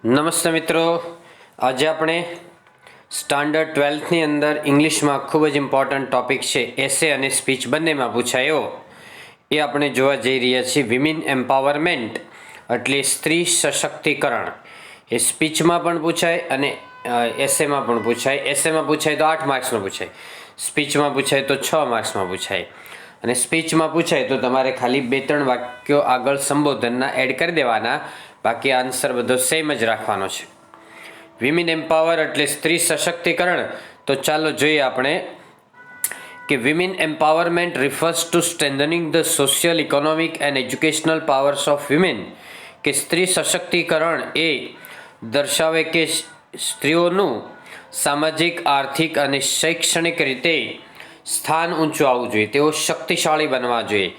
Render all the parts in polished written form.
નમસ્તે મિત્રો, આજે આપણે સ્ટાન્ડર્ડ 12થની અંદર ઇંગ્લિશમાં ખૂબ જ ઇમ્પોર્ટન્ટ ટોપિક છે એસે અને સ્પીચ બંનેમાં પૂછાયો એ આપણે જોવા જઈ રહ્યા છીએ. વિમેન એમ્પાવરમેન્ટ એટલે સ્ત્રી સશક્તિકરણ. એ સ્પીચમાં પણ પૂછાય અને એસેમાં પણ પૂછાય. એસેમાં પૂછાય તો 8 માર્ક્સમાં પૂછાય, સ્પીચમાં પૂછાય તો 6 માર્ક્સમાં પૂછાય. અને સ્પીચમાં પૂછાય તો તમારે ખાલી 2-3 વાક્યો આગળ સંબોધનના એડ કરી દેવાના, બાકી આન્સર બધો સેમ જ રાખવાનો છે. વિમેન એમ્પાવર એટલે સ્ત્રી સશક્તિકરણ. તો ચાલો જોઈએ આપણે કે women empowerment refers two strengthening the social, economic and educational powers of women. કે સ્ત્રી સશક્તિકરણ એ દર્શાવે કે સ્ત્રીઓનું સામાજિક, આર્થિક અને શૈક્ષણિક રીતે સ્થાન ઊંચું આવવું જોઈએ, તેઓ શક્તિશાળી બનવા જોઈએ.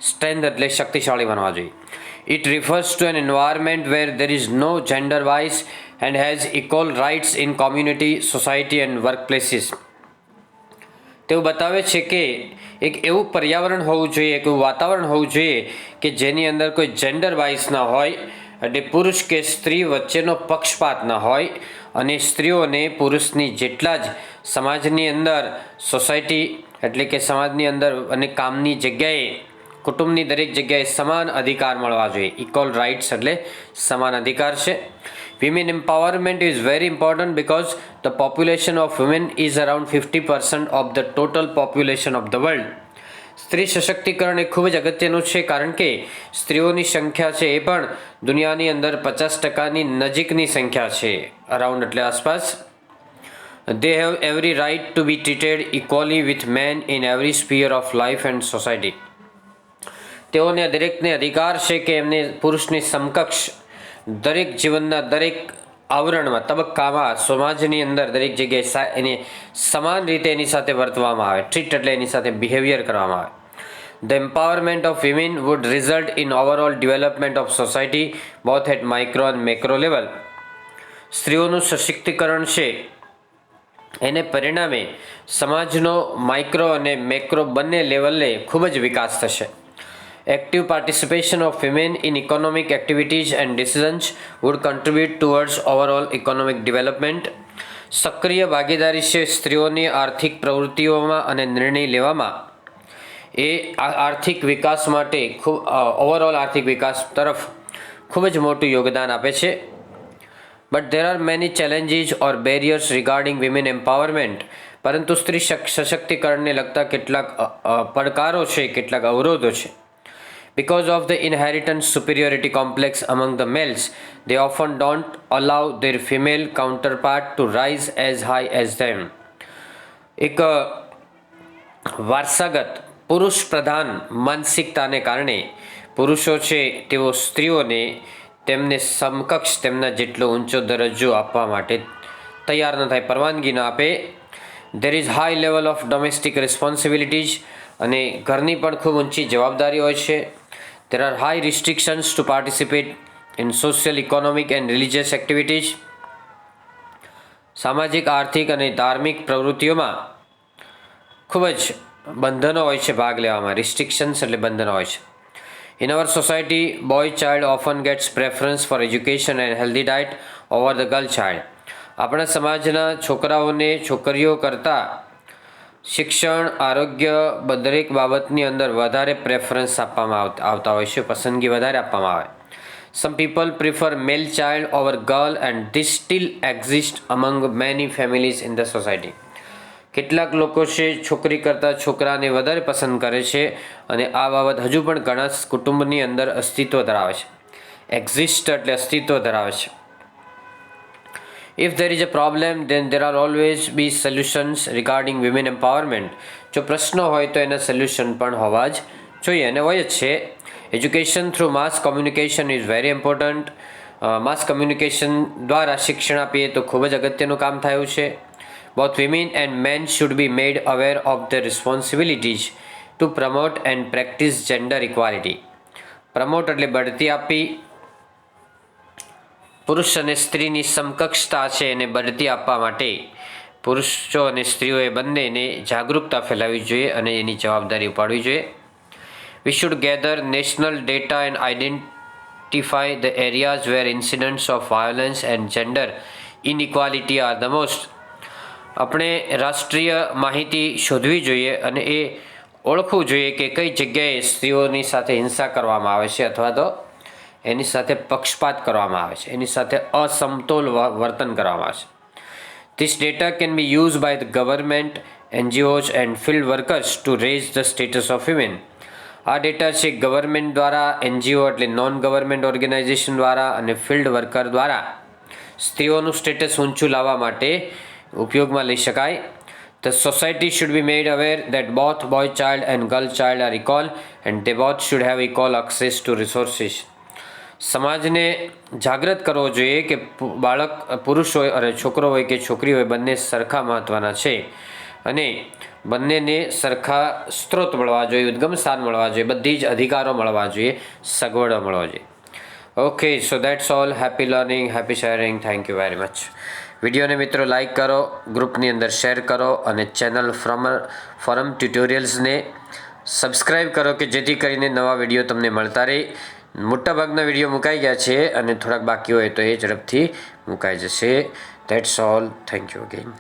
સ્ટ્રેન્થ એટલે શક્તિશાળી બનવા જોઈએ. It refers to an environment where there is no gender bias and has equal rights in community, society and workplaces. તેઓ બતાવે છે કે એક એવું પર્યાવરણ હોવું જોઈએ, એક એવું વાતાવરણ હોવું જોઈએ કે જેની અંદર કોઈ જેન્ડર બાઇસ ના હોય, એટલે પુરુષ કે સ્ત્રી વચ્ચેનો પક્ષપાત ન હોય, અને સ્ત્રીઓને પુરુષની જેટલા જ સમાજની અંદર, સોસાયટી એટલે કે સમાજની અંદર અને કામની જગ્યાએ, કુટુંબની દરેક જગ્યાએ સમાન અધિકાર મળવા જોઈએ. ઇક્વલ રાઇટ્સ એટલે સમાન અધિકાર છે. Women empowerment is very important because the population of women is around 50% of the total population of the world. સ્ત્રી સશક્તિકરણ એ ખૂબ જ અગત્યનું છે, કારણ કે સ્ત્રીઓની સંખ્યા છે એ પણ દુનિયાની અંદર 50%ની નજીકની સંખ્યા છે, અરાઉન્ડ એટલે આસપાસ. They have every right to be treated equally with men in every sphere of life and society. તેઓને દરેકને અધિકાર છે કે એમને પુરુષની સમકક્ષ દરેક જીવનના દરેક આવરણમાં, તબક્કામાં, સમાજની અંદર દરેક જગ્યાએ એને સમાન રીતે એની સાથે વર્તવામાં આવે. ટ્રીટ એટલે એની સાથે બિહેવિયર કરવામાં આવે. The empowerment of women would result in overall development of society both at micro and macro level. સ્ત્રીઓનું સશક્તિકરણ છે એને પરિણામે સમાજનો માઇક્રો અને મેક્રો બંને લેવલે ખૂબ જ વિકાસ થશે. Active participation of women in economic activities and decisions would contribute towards overall economic development. સક્રિય ભાગીદારી છે સ્ત્રીઓની આર્થિક પ્રવૃત્તિઓમાં અને નિર્ણય લેવામાં, એ આર્થિક વિકાસ માટે ખૂબ ઓવરઓલ આર્થિક વિકાસ તરફ ખૂબ જ મોટું યોગદાન આપે છે. But there are many challenges or barriers regarding women empowerment. પરંતુ સ્ત્રી સશક્તિકરણને લગતા કેટલાક પડકારો છે, કેટલાક અવરોધો છે. Because of the inherent superiority complex among the males, they often don't allow their female counterpart to rise as high as them. એક વારસાગત પુરુષ પ્રધાન માનસિકતાને કારણે પુરુષો છે તેઓ સ્ત્રીઓને તેમને સમકક્ષ, તેમના જેટલો ઊંચો દરજ્જો આપવા માટે તૈયાર ન થાય, પરવાનગી ન આપે. There is high level of domestic responsibilities. અને ઘરની પણ ખૂબ ઊંચી જવાબદારી હોય છે. There are high restrictions to participate in social, economic and religious activities. સામાજિક, આર્થિક અને ધાર્મિક પ્રવૃત્તિઓમાં ખૂબ જ બંધનો હોય છે ભાગ લેવામાં. રિસ્ટ્રિક્શન્સ એટલે બંધનો હોય છે. In our society, boy child often gets preference for education and healthy diet over the girl child. આપણા સમાજના છોકરાઓને છોકરીઓ કરતાં શિક્ષણ, આરોગ્ય, દરેક બાબતની અંદર વધારે પ્રેફરન્સ આપવામાં આવતા હોય છે, પસંદગી વધારે આપવામાં આવે. Some people prefer male child over girl and this still exists among many families in the society. કેટલાક લોકો છે છોકરી કરતાં છોકરાને વધારે પસંદ કરે છે, અને આ બાબત હજુ પણ ઘણા કુટુંબની અંદર અસ્તિત્વ ધરાવે છે. એક્ઝિસ્ટ એટલે અસ્તિત્વ ધરાવે છે. If there is a problem, then there are always be solutions regarding women empowerment. જો પ્રશ્નો હોય તો એના સોલ્યુશન પણ હોવા જ જોઈએ, અને હોય જ છે. Education through mass communication is very important. Mass communication દ્વારા શિક્ષણ આપીએ તો ખૂબ જ અગત્યનું કામ થયું છે. Both women and men should be made aware of their responsibilities to promote and practice gender equality. Promote એટલે બઢતી આપી, પુરુષ અને સ્ત્રીની સમકક્ષતા છે એને બઢતી આપવા માટે પુરુષો અને સ્ત્રીઓએ બંનેને જાગૃતતા ફેલાવવી જોઈએ અને એની જવાબદારી ઉપાડવી જોઈએ. We should gather national data and identify the areas where incidents of violence and gender inequality are the most. આપણે રાષ્ટ્રીય માહિતી શોધવી જોઈએ અને એ ઓળખવું જોઈએ કે કઈ જગ્યાએ સ્ત્રીઓની સાથે હિંસા કરવામાં આવે છે અથવા તો એની સાથે પક્ષપાત કરવામાં આવે છે, એની સાથે અસમતોલ વર્તન કરવામાં આવે છે. This data can be used by the government, NGOs and field workers to raise the status of women. આ ડેટા છે ગવર્મેન્ટ દ્વારા, NGO એટલે નોન ગવર્મેન્ટ ઓર્ગેનાઇઝેશન દ્વારા અને ફિલ્ડ વર્કર દ્વારા સ્ત્રીઓનું સ્ટેટસ ઊંચું લાવવા માટે ઉપયોગમાં લઈ શકાય. The society should be made aware that both boy child and girl child are equal and they both should have equal access to resources. સમાજને જાગૃત કરવો જોઈએ કે બાળક પુરુષ હોય અને છોકરો હોય કે છોકરી હોય બંને સરખા મહત્ત્વના છે અને બંનેને સરખા સ્ત્રોત મળવા જોઈએ, ઉદ્ગમ સ્થાન મળવા જોઈએ, બધી જ અધિકારો મળવા જોઈએ, સગવડો મળવા જોઈએ. Okay, so that's all. Happy learning, happy sharing. Thank you very much. વિડીયોને મિત્રો લાઇક કરો, ગ્રુપની અંદર શેર કરો અને ચેનલ ફોરમ ટ્યુટોરિયલ્સને સબસ્ક્રાઈબ કરો કે જેથી કરીને નવા વિડીયો તમને મળતા રહે. મોટાભાગના વિડીયો મુકાઈ ગયા છે અને થોડાક બાકી હોય તો એ ઝડપથી મુકાઈ જશે. That's all. Thank you again.